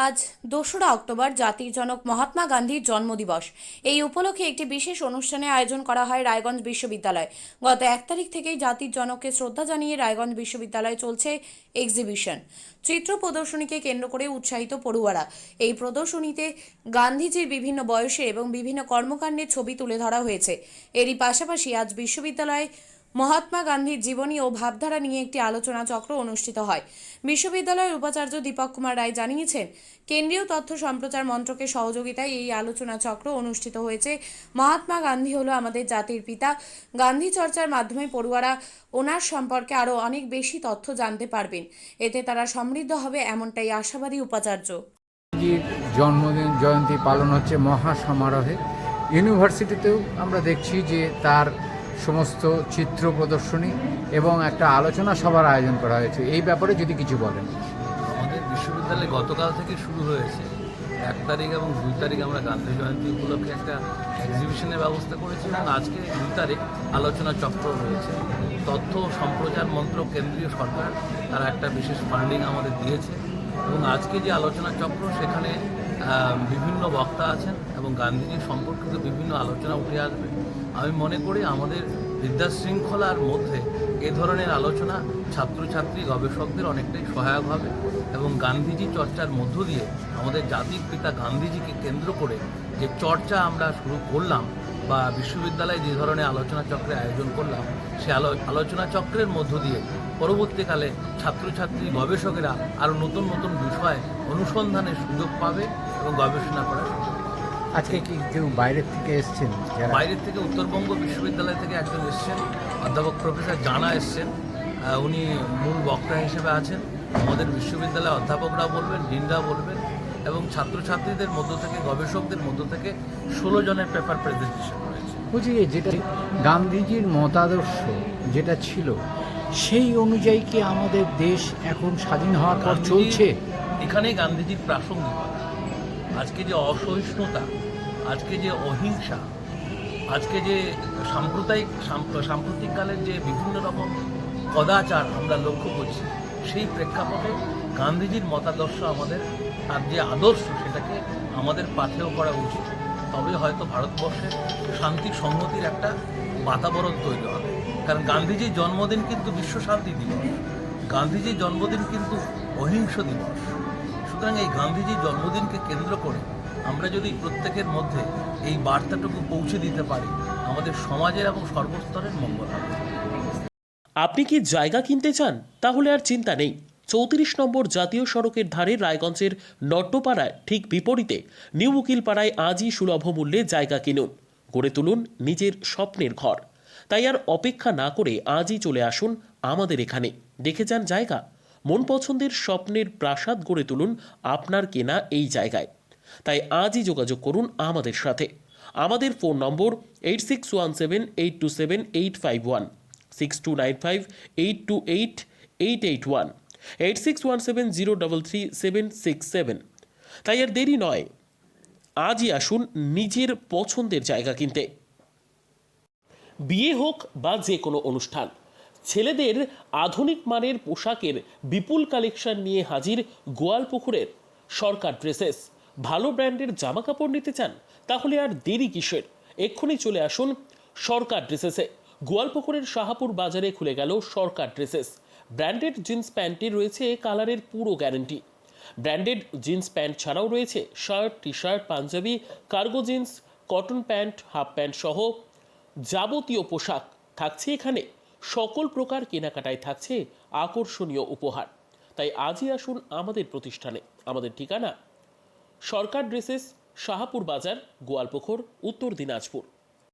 আজ 2রা অক্টোবর জাতির জনক মহাত্মা গান্ধীর জন্মদিবস। এই উপলক্ষে একটি বিশেষ অনুষ্ঠানের আয়োজন করা হয় রায়গঞ্জ বিশ্ববিদ্যালয়। গত 1 তারিখ থেকেই জাতির জনককে শ্রদ্ধা জানিয়ে রায়গঞ্জ বিশ্ববিদ্যালয়ে চলছে এক্সিবিশন। চিত্র প্রদর্শনীকে কেন্দ্র করে উৎসাহিত পড়ুয়ারা। এই প্রদর্শনীতে গান্ধীজির বিভিন্ন বয়সে এবং বিভিন্ন কর্মকাণ্ডের ছবি তুলে ধরা হয়েছে। এরই পাশাপাশি আজ বিশ্ববিদ্যালয়ে মহাত্মা গান্ধীর জীবনী ও ভাবধারা নিয়ে একটি আলোচনা চক্র অনুষ্ঠিত হয়। বিশ্ববিদ্যালয়ের উপাচার্য দীপক কুমার রায় জানিয়েছেন, কেন্দ্রীয় তথ্য সম্প্রচার মন্ত্রকের সহযোগিতায় এই আলোচনা চক্র অনুষ্ঠিত হয়েছে। মহাত্মা গান্ধী হলো আমাদের জাতির পিতা। গান্ধী চর্চার মাধ্যমে পড়ুয়ারা ওনার সম্পর্কে আরও অনেক বেশি তথ্য জানতে পারবেন। এতে তারা সমৃদ্ধ হবে, এমনটাই আশাবাদী উপাচার্য। জন্মদিন জয়ন্তী পালন হচ্ছে মহা সমারোহে। ইউনিভার্সিটিতেও আমরা দেখছি যে তার সমস্ত চিত্র প্রদর্শনী এবং একটা আলোচনা সভার আয়োজন করা হয়েছে। এই ব্যাপারে যদি কিছু বলেন। আমাদের বিশ্ববিদ্যালয়ে গতকাল থেকে শুরু হয়েছে। 1 তারিখ এবং 2 তারিখ আমরা গান্ধী জয়ন্তী উপলক্ষে একটা এক্সিবিশনের ব্যবস্থা করেছি এবং আজকে 2 তারিখ আলোচনা চক্র রয়েছে। তথ্য সম্প্রচার মন্ত্রক, কেন্দ্রীয় সরকার, তারা একটা বিশেষ ফান্ডিং আমাদের দিয়েছে এবং আজকে যে আলোচনা চক্র সেখানে বিভিন্ন বক্তা আছেন এবং গান্ধীজি সম্পর্কিত বিভিন্ন আলোচনা উঠে আসবে। আমি মনে করি আমাদের বিদ্যা শৃঙ্খলার মধ্যে এ ধরনের আলোচনা ছাত্রছাত্রী গবেষকদের অনেকটাই সহায়ক হবে এবং গান্ধীজি চর্চার মধ্য দিয়ে আমাদের জাতির পিতা গান্ধীজিকে কেন্দ্র করে যে চর্চা আমরা শুরু করলাম বা বিশ্ববিদ্যালয়ে যে ধরনের আলোচনা চক্রের আয়োজন করলাম, সে আলোচনা চক্রের মধ্য দিয়ে পরবর্তীকালে ছাত্রছাত্রী গবেষকেরা আরও নতুন নতুন বিষয় অনুসন্ধানের সুযোগ পাবে এবং গবেষণা করার সুযোগ পাবে। আজকে কি কেউ বাইরের থেকে এসছেন? বাইরের থেকে উত্তরবঙ্গ বিশ্ববিদ্যালয় থেকে একজন এসছেন, অধ্যাপক প্রফেসর জানা এসছেন। উনি মূল বক্তা হিসেবে আছেন। আমাদের বিশ্ববিদ্যালয়ে অধ্যাপকরাও বলবেন, ডিনরা বলবেন এবং ছাত্রছাত্রীদের মধ্য থেকে, গবেষকদের মধ্য থেকে 16 জনের পেপার প্রেজেন্টেশন রয়েছে। বুঝি যেটা গান্ধীজির মতাদর্শ যেটা ছিল, সেই অনুযায়ী কি আমাদের দেশ এখন স্বাধীন হওয়ার পর চলছে? এখানেই গান্ধীজির প্রাসঙ্গিকতা। আজকে যে অসহিষ্ণুতা, আজকে যে অহিংসা, আজকে যে সাম্প্রতিককালের যে বিভিন্ন রকম কদাচার আমরা লক্ষ্য করছি, সেই প্রেক্ষাপটে গান্ধীজির মতাদর্শ আমাদের, আর যে আদর্শ, সেটাকে আমাদের পাথেয় করা উচিত। তবে হয়তো ভারতবর্ষের শান্তি সংহতির একটা বাতাবরণ তৈরি হবে। কারণ গান্ধীজির জন্মদিন কিন্তু বিশ্ব শান্তি দিবস, গান্ধীজির জন্মদিন কিন্তু অহিংস দিবস। সুতরাং এই গান্ধীজির জন্মদিনকে কেন্দ্র করে আমরা যদি প্রত্যেকের মধ্যে এই বার্তাটুকু পৌঁছে দিতে পারি, আমাদের সমাজের এবং সর্বস্তরের মঙ্গল হবে। আপনি কি জায়গা কিনতে চান? তাহলে আর চিন্তা নেই। 34 নম্বর জাতীয় সড়কের ধারে রায়গঞ্জের নট্টপাড়ায় ঠিক বিপরীতে নিউ উকিলপাড়ায় আজই সুলভ মূল্যে জায়গা কিনুন, গড়ে তুলুন নিজের স্বপ্নের ঘর। তাই আর অপেক্ষা না করে আজই চলে আসুন আমাদের এখানে, দেখে যান জায়গা। মন পছন্দের স্বপ্নের প্রাসাদ গড়ে তুলুন আপনার কেনা এই জায়গায়। তাই আজই যোগাযোগ করুন আমাদের সাথে। আমাদের ফোন নম্বর 8617827851, 6295828881, 8617033767। তাই আর দেরি নয়, আজই আসুন নিজের পছন্দের জায়গা কিনতে। বিয়ে হোক বা যে কোনো অনুষ্ঠান, ছেলেদের আধুনিক মানের পোশাকের বিপুল কালেকশন নিয়ে হাজির গোয়ালপুকুরের সরকার ড্রেসেস। ভালো ব্র্যান্ডের জামা কাপড় নিতে চান? তাহলে আর দেরি কিসের? এক্ষুনি চলে আসুন সরকার ড্রেসেসে। গোয়ালপুকুরের শাহাপুর বাজারে খুলে গেল সরকার ড্রেসেস। ব্র্যান্ডেড জিন্স প্যান্টে রয়েছে কালারের পুরো গ্যারেন্টি। ব্র্যান্ডেড জিন্স প্যান্ট ছাড়াও রয়েছে shirt, T shirt, panjabi, cargo jeans, cotton pant, half pant সহ যাবতীয় পোশাক থাকছে এখানে। সকল প্রকার কেনাকাটায় থাকছে আকর্ষণীয় উপহার। তাই আজই আসুন আমাদের প্রতিষ্ঠানে। আমাদের ঠিকানা সরকার ড্রেসেস, শাহাপুর বাজার, গোয়ালপুকুর, উত্তর দিনাজপুর।